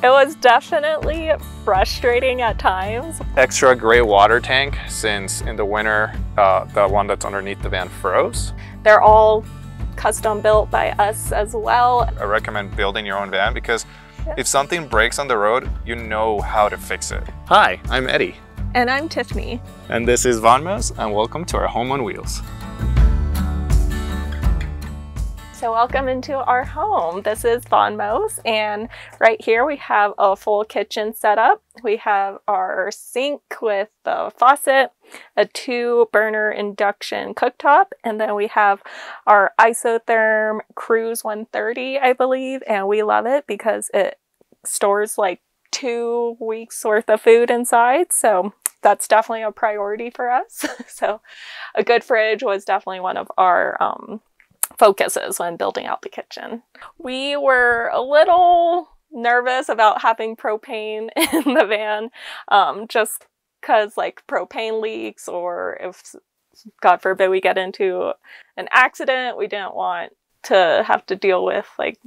It was definitely frustrating at times. Extra gray water tank, since in the winter, the one that's underneath the van froze. They're all custom built by us as well. I recommend building your own van because if something breaks on the road, you know how to fix it. Hi, I'm Eddie. And I'm Tiffany. And this is Vanlife, and welcome to our home on wheels. So welcome into our home. This is Vanlife, and right here we have a full kitchen setup. We have our sink with the faucet, a 2-burner induction cooktop, and then we have our isotherm Cruise 130, I believe, and we love it because it stores like 2 weeks worth of food inside. So that's definitely a priority for us. So a good fridge was definitely one of our focuses when building out the kitchen. We were a little nervous about having propane in the van, just because like propane leaks, or if God forbid we get into an accident, we didn't want to have to deal with like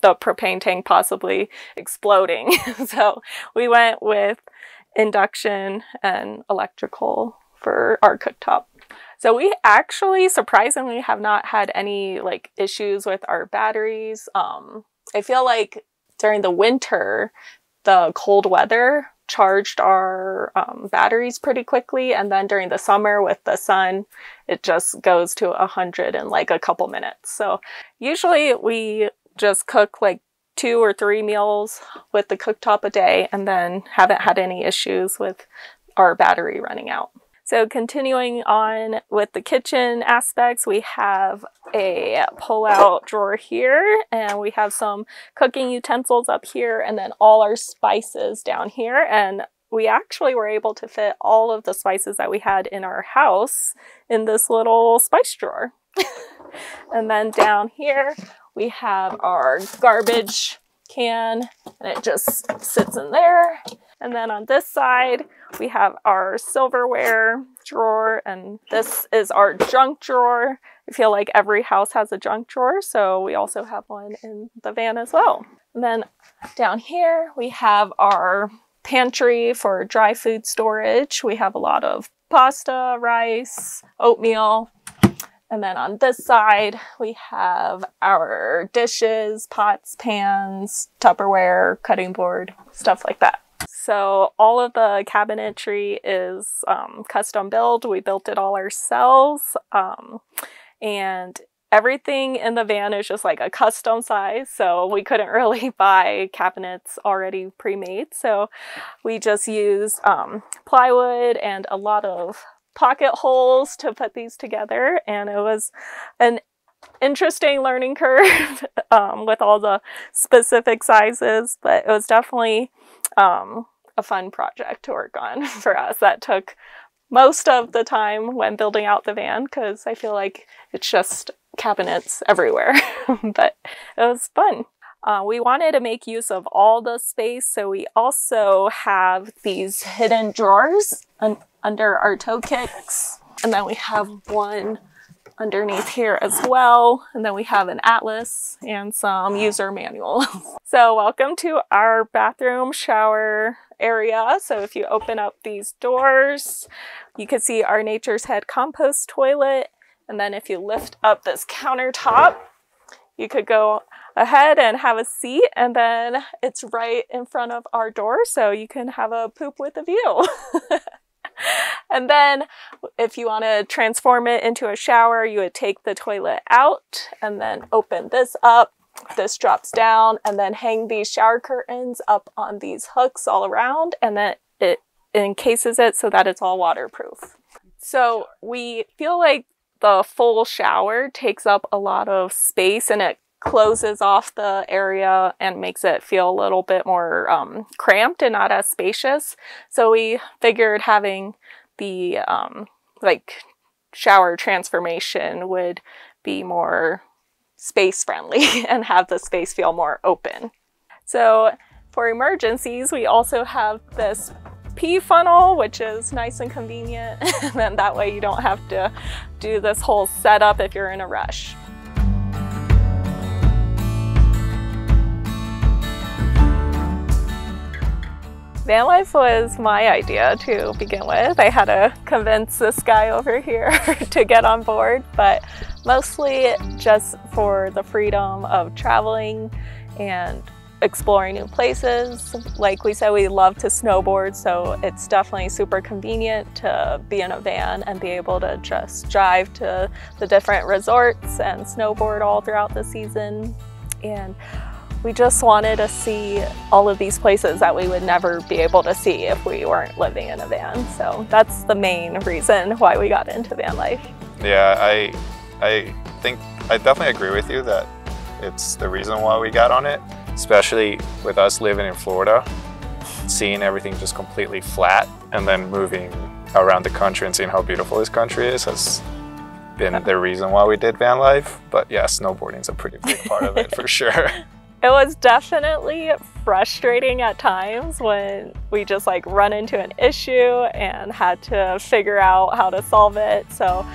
the propane tank possibly exploding. So we went with induction and electrical for our cooktop. So we actually surprisingly have not had any like issues with our batteries. I feel like during the winter, the cold weather charged our batteries pretty quickly, and then during the summer with the sun, it just goes to 100 in like a couple minutes. So usually we just cook like 2 or 3 meals with the cooktop a day, and then haven't had any issues with our battery running out. So continuing on with the kitchen aspects, we have a pull-out drawer here, and we have some cooking utensils up here, and then all our spices down here. And we actually were able to fit all of the spices that we had in our house in this little spice drawer. And then down here, we have our garbage can, and it just sits in there. And then on this side, we have our silverware drawer, and this is our junk drawer. I feel like every house has a junk drawer, so we also have one in the van as well. And then down here, we have our pantry for dry food storage. We have a lot of pasta, rice, oatmeal. And then on this side, we have our dishes, pots, pans, Tupperware, cutting board, stuff like that. So all of the cabinetry is custom built. We built it all ourselves. And everything in the van is just like a custom size. So we couldn't really buy cabinets already pre-made. So we just used plywood and a lot of pocket holes to put these together. And it was an interesting learning curve with all the specific sizes, but it was definitely a fun project to work on for us. That took most of the time when building out the van, because I feel like it's just cabinets everywhere. But it was fun. We wanted to make use of all the space, so we also have these hidden drawers under our toe kicks, and then we have one underneath here as well, and then we have an atlas and some user manual. So welcome to our bathroom shower area. So if you open up these doors, you can see our Nature's Head compost toilet, and then if you lift up this countertop, you could go ahead and have a seat, and then it's right in front of our door, so you can have a poop with a view. And then if you want to transform it into a shower, you would take the toilet out and then open this up. This drops down, and then hang these shower curtains up on these hooks all around, and then it encases it so that it's all waterproof. So we feel like the full shower takes up a lot of space, and it closes off the area and makes it feel a little bit more cramped and not as spacious. So we figured having the like shower transformation would be more space friendly and have the space feel more open. So for emergencies, we also have this pee funnel, which is nice and convenient. And then that way you don't have to do this whole setup if you're in a rush. Vanlife was my idea to begin with. I had to convince this guy over here to get on board, but mostly just for the freedom of traveling and exploring new places. Like we said, we love to snowboard, so it's definitely super convenient to be in a van and be able to just drive to the different resorts and snowboard all throughout the season. And we just wanted to see all of these places that we would never be able to see if we weren't living in a van. So that's the main reason why we got into van life. Yeah, I think I definitely agree with you that it's the reason why we got on it, especially with us living in Florida, seeing everything just completely flat and then moving around the country and seeing how beautiful this country is has been the reason why we did van life. But yeah, snowboarding is a pretty big part of it for sure. It was definitely frustrating at times when we just like run into an issue and had to figure out how to solve it. So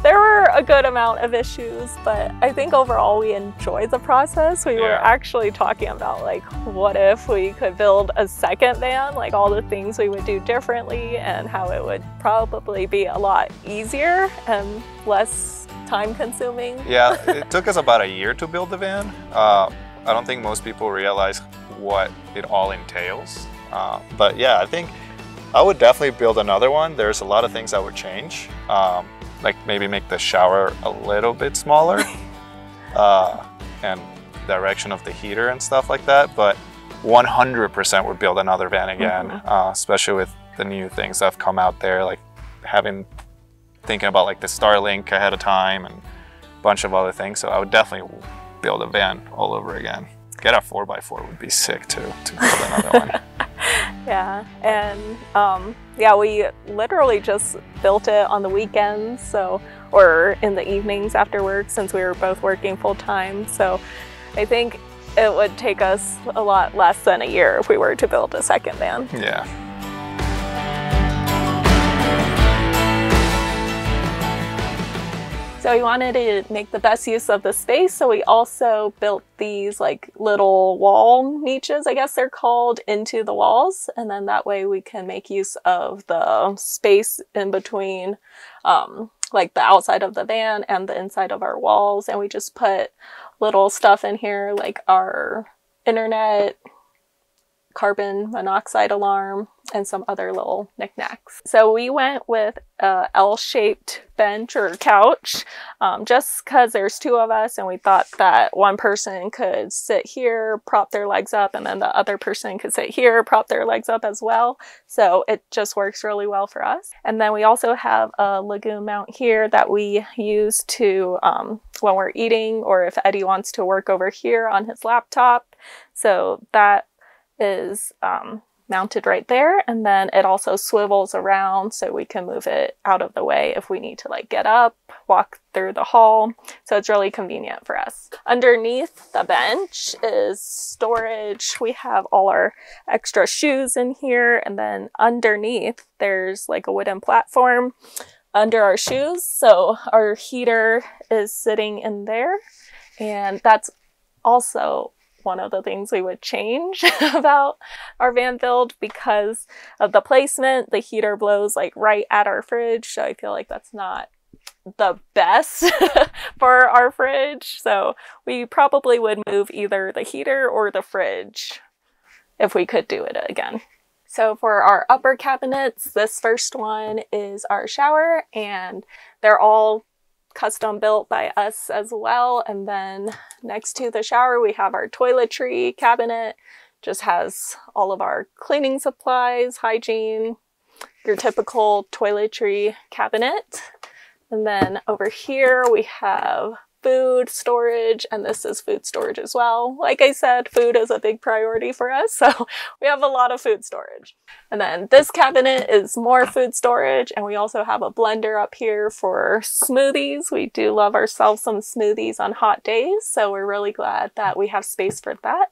there were a good amount of issues, but I think overall we enjoyed the process. We were actually talking about like, what if we could build a second van, like all the things we would do differently and how it would probably be a lot easier and less time consuming. Yeah, it took us about a year to build the van. I don't think most people realize what it all entails. But yeah, I think I would definitely build another one. There's a lot of things I would change. Like maybe make the shower a little bit smaller and direction of the heater and stuff like that. But 100% would build another van again, especially with the new things that have come out there, like thinking about like the Starlink ahead of time and a bunch of other things. So I would definitely build a van all over again. Get a 4x4 would be sick too, to build another one. Yeah, and yeah, we literally just built it on the weekends, so, or in the evenings after work, since we were both working full time. So I think it would take us a lot less than a year if we were to build a second van. Yeah. So we wanted to make the best use of the space, so we also built these like little wall niches, I guess they're called, into the walls, and then that way we can make use of the space in between like the outside of the van and the inside of our walls. And we just put little stuff in here like our internet, carbon monoxide alarm, and some other little knickknacks. So we went with a L-shaped bench or couch just because there's two of us and we thought that one person could sit here, prop their legs up, and then the other person could sit here, prop their legs up as well. So it just works really well for us. And then we also have a lagoon mount here that we use to when we're eating, or if Eddie wants to work over here on his laptop. So that is mounted right there, and then it also swivels around so we can move it out of the way if we need to like get up, walk through the hall. So it's really convenient for us. Underneath the bench is storage. We have all our extra shoes in here, and then underneath there's like a wooden platform under our shoes. So our heater is sitting in there, and that's also one of the things we would change about our van build because of the placement. The heater blows like right at our fridge, so I feel like that's not the best for our fridge. So we probably would move either the heater or the fridge if we could do it again. So for our upper cabinets, this first one is our shower, and they're all custom built by us as well. And then next to the shower we have our toiletry cabinet. Just has all of our cleaning supplies, hygiene, your typical toiletry cabinet. And then over here we have food storage, and this is food storage as well. Like I said, food is a big priority for us, so we have a lot of food storage. And then this cabinet is more food storage, and we also have a blender up here for smoothies. We do love ourselves some smoothies on hot days, so we're really glad that we have space for that.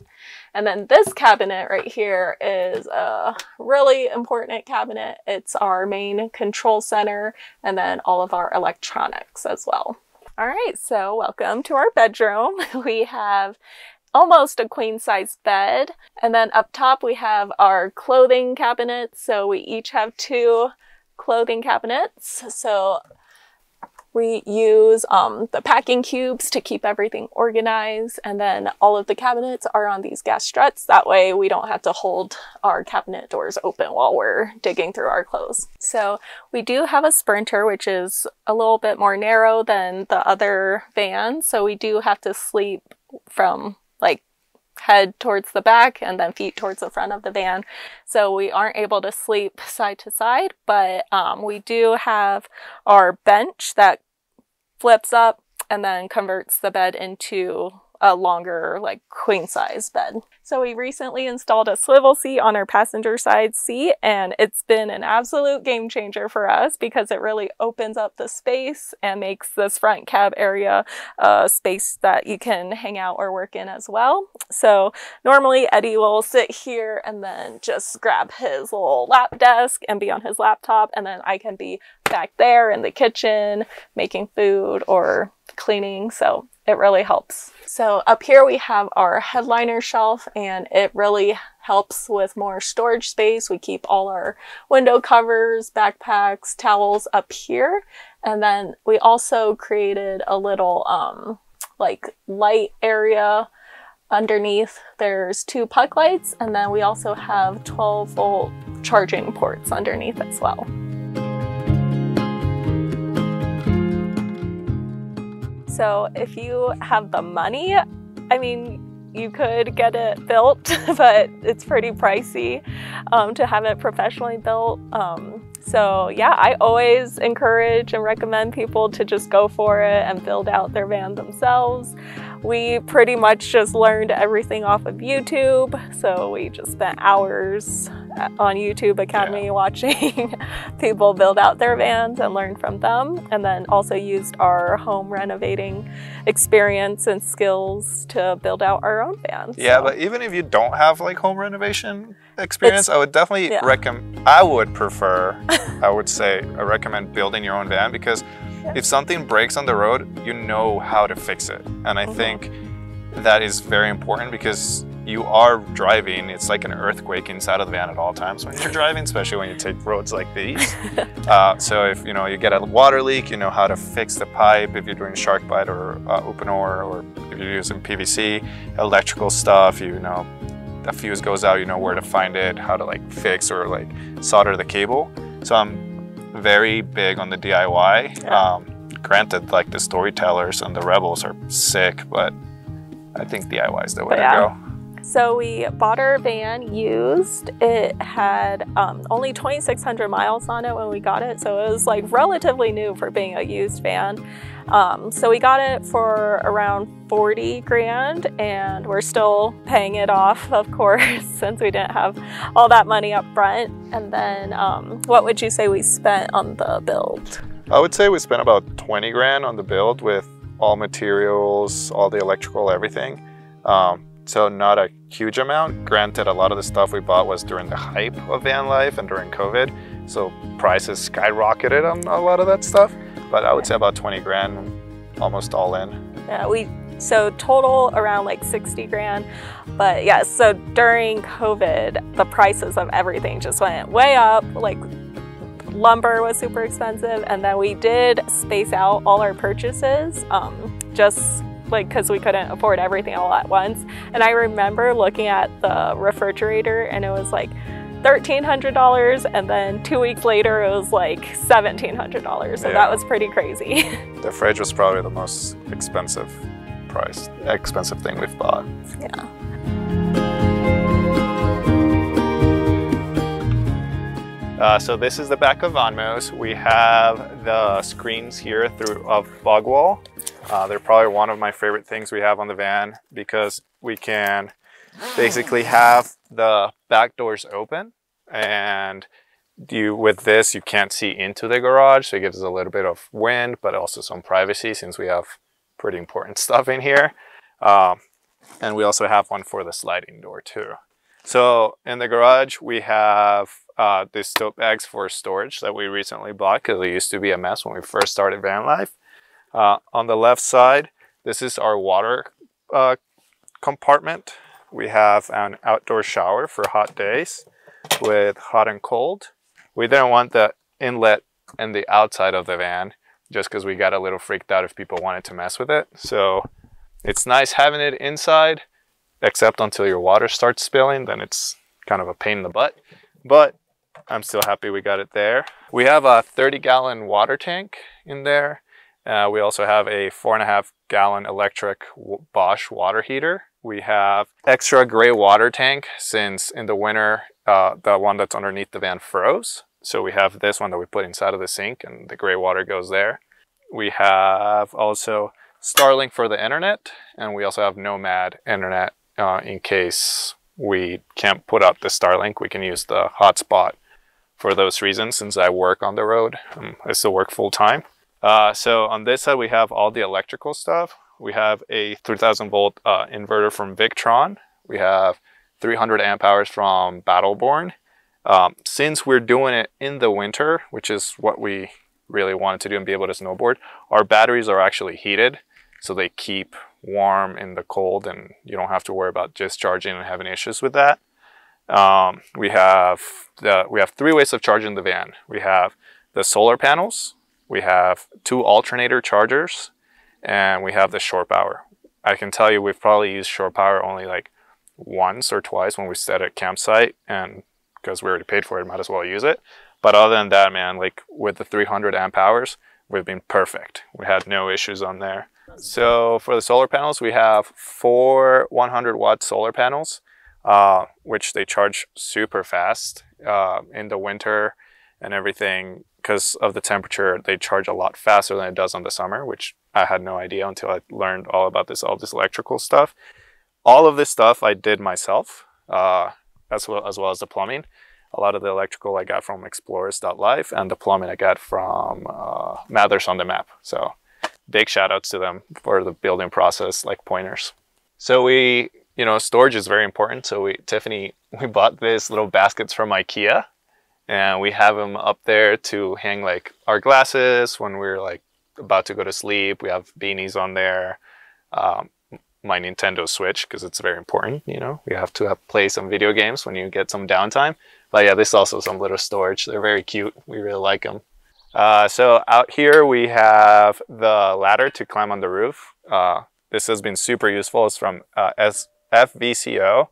And then this cabinet right here is a really important cabinet. It's our main control center, and then all of our electronics as well. All right, so welcome to our bedroom. We have almost a queen size bed. And then up top we have our clothing cabinets. So we each have 2 clothing cabinets. So we use the packing cubes to keep everything organized, and then all of the cabinets are on these gas struts. That way we don't have to hold our cabinet doors open while we're digging through our clothes. So we do have a Sprinter, which is a little bit more narrow than the other vans. So we do have to sleep from like head towards the back and then feet towards the front of the van. So we aren't able to sleep side to side, but we do have our bench that flips up and then converts the bed into a longer, like, queen size bed. So we recently installed a swivel seat on our passenger side seat, and it's been an absolute game changer for us because it really opens up the space and makes this front cab area a space that you can hang out or work in as well. So normally Eddie will sit here and then just grab his little lap desk and be on his laptop, and then I can be back there in the kitchen making food or cleaning. So it really helps. So up here we have our headliner shelf, and it really helps with more storage space. We keep all our window covers, backpacks, towels up here. And then we also created a little like light area underneath. There's 2 puck lights, and then we also have 12-volt charging ports underneath as well. So if you have the money, I mean, you could get it built, but it's pretty pricey to have it professionally built. So yeah, I always encourage and recommend people to just go for it and build out their van themselves. We pretty much just learned everything off of YouTube. So we just spent hours on YouTube Academy watching people build out their vans and learn from them. And then also used our home renovating experience and skills to build out our own vans. Yeah, but even if you don't have like home renovation experience, I would definitely recommend, I would recommend building your own van, because if something breaks on the road, you know how to fix it. And I think that is very important, because you are driving, it's like an earthquake inside of the van at all times when you're driving, especially when you take roads like these. So if you get a water leak, you know how to fix the pipe if you're doing shark bite or open or if you're using PVC, electrical stuff, a fuse goes out, you know where to find it, how to like fix or like solder the cable. So I'm very big on the DIY. Granted, like the Storytellers and the Rebels are sick, but I think DIY is the way to go. So we bought our van used. It had only 2,600 miles on it when we got it, so it was like relatively new for being a used van. So we got it for around 40 grand, and we're still paying it off, of course, since we didn't have all that money up front. And then what would you say we spent on the build? I would say we spent about 20 grand on the build with all materials, all the electrical, everything. So not a huge amount. Granted, a lot of the stuff we bought was during the hype of van life and during COVID, so prices skyrocketed on a lot of that stuff. But I would say about 20 grand, almost all in. Yeah, so total around like 60 grand. But yeah, so during COVID, the prices of everything just went way up. Like lumber was super expensive, and then we did space out all our purchases, just like because we couldn't afford everything all at once. And I remember looking at the refrigerator, and it was like $1,300, and then 2 weeks later it was like $1,700. So that was pretty crazy. The fridge was probably the most expensive thing we've bought. Yeah. So this is the back of Vanlife. We have the screens here of Bogwall. They're probably one of my favorite things we have on the van, because we can basically have the back doors open, and with this you can't see into the garage, so it gives us a little bit of wind but also some privacy, since we have pretty important stuff in here. And we also have one for the sliding door too. So in the garage we have these tote bags for storage that we recently bought, because it used to be a mess when we first started van life. On the left side, this is our water compartment, we have an outdoor shower for hot days with hot and cold. We didn't want the inlet in the outside of the van just because we got a little freaked out if people wanted to mess with it. So it's nice having it inside, except until your water starts spilling, then it's kind of a pain in the butt. But I'm still happy we got it there. We have a 30-gallon water tank in there. We also have a 4.5-gallon electric Bosch water heater. We have extra gray water tank since in the winter, the one that's underneath the van froze. So we have this one that we put inside of the sink and the gray water goes there. We have also Starlink for the internet, and we also have Nomad internet in case we can't put up the Starlink. We can use the hotspot for those reasons since I work on the road. I still work full time. So on this side, we have all the electrical stuff. We have a 3000 volt inverter from Victron. We have 300 amp hours from Battleborn. Since we're doing it in the winter, which is what we really wanted to do and be able to snowboard, our batteries are actually heated, so they keep warm in the cold and you don't have to worry about discharging and having issues with that. We have 3 ways of charging the van. We have the solar panels, we have 2 alternator chargers, and we have the shore power. I can tell you we've probably used shore power only like once or twice when we stayed at campsite, and because we already paid for it, might as well use it. But other than that, man, like with the 300 amp hours, we've been perfect. We had no issues on there. So for the solar panels, we have 4 100-watt solar panels, which they charge super fast in the winter and everything. Because of the temperature, they charge a lot faster than it does on the summer, which I had no idea until I learned all about this electrical stuff. All of this stuff I did myself, as well as the plumbing. A lot of the electrical I got from explorers.life, and the plumbing I got from Mathers on the Map. So big shout outs to them for the building process, like pointers. So we, storage is very important. So Tiffany, we bought these little baskets from IKEA, and we have them up there to hang like our glasses when we're like about to go to sleep. We have beanies on there. My Nintendo Switch, because it's very important, we have to play some video games when you get some downtime. But yeah, this is also some little storage. They're very cute. We really like them. So out here we have the ladder to climb on the roof. This has been super useful. It's from FVCO.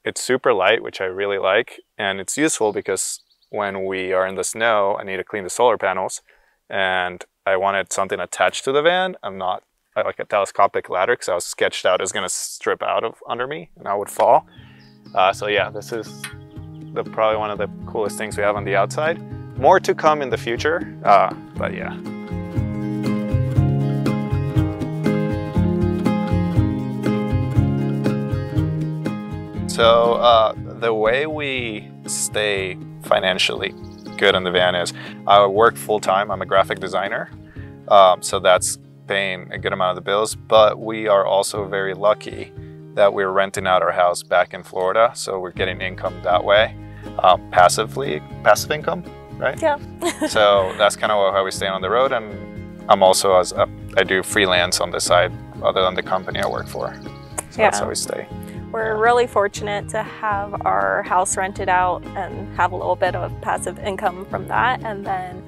It's super light, which I really like. And it's useful because when we are in the snow, I need to clean the solar panels. And I wanted something attached to the van. I like a telescopic ladder because I was sketched out as going to strip out of under me and I would fall. So yeah, this is probably one of the coolest things we have on the outside. More to come in the future, but yeah. So the way we stay financially good in the van is I work full time. I'm a graphic designer, so that's paying a good amount of the bills, but we are also very lucky that we're renting out our house back in Florida, so we're getting income that way, passive income, right? Yeah. So that's kind of how we stay on the road, and I'm also I do freelance on the side other than the company I work for. So yeah, that's how we stay. We're really fortunate to have our house rented out and have a little bit of passive income from that, and then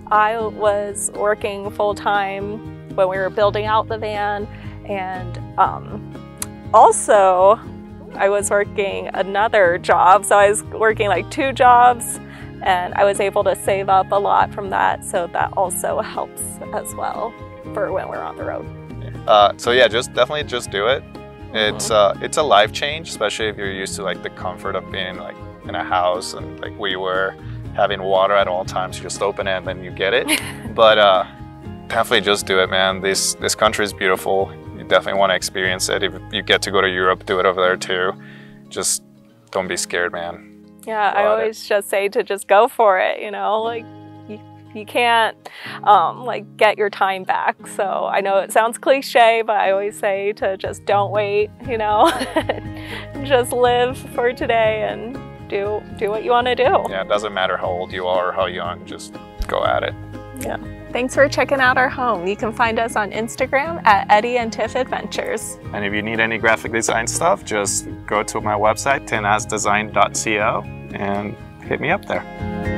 I was working full-time when we were building out the van, and also I was working another job, so I was working like 2 jobs, and I was able to save up a lot from that, so that also helps as well for when we're on the road. So yeah, definitely just do it. It's a life change, especially if you're used to like the comfort of being like in a house and like we were having water at all times. You just open it and then you get it. But definitely just do it, man. This country is beautiful. You definitely want to experience it. If you get to go to Europe, do it over there too. Just don't be scared, man. Yeah, I always just say to just go for it, like you can't like get your time back. So I know it sounds cliche, but I always say to just don't wait, just live for today and do what you want to do. Yeah, it doesn't matter how old you are or how young, just go at it. Yeah. Thanks for checking out our home. You can find us on Instagram at Eddie and Tiff Adventures. And if you need any graphic design stuff, just go to my website, tinasdesign.co, and hit me up there.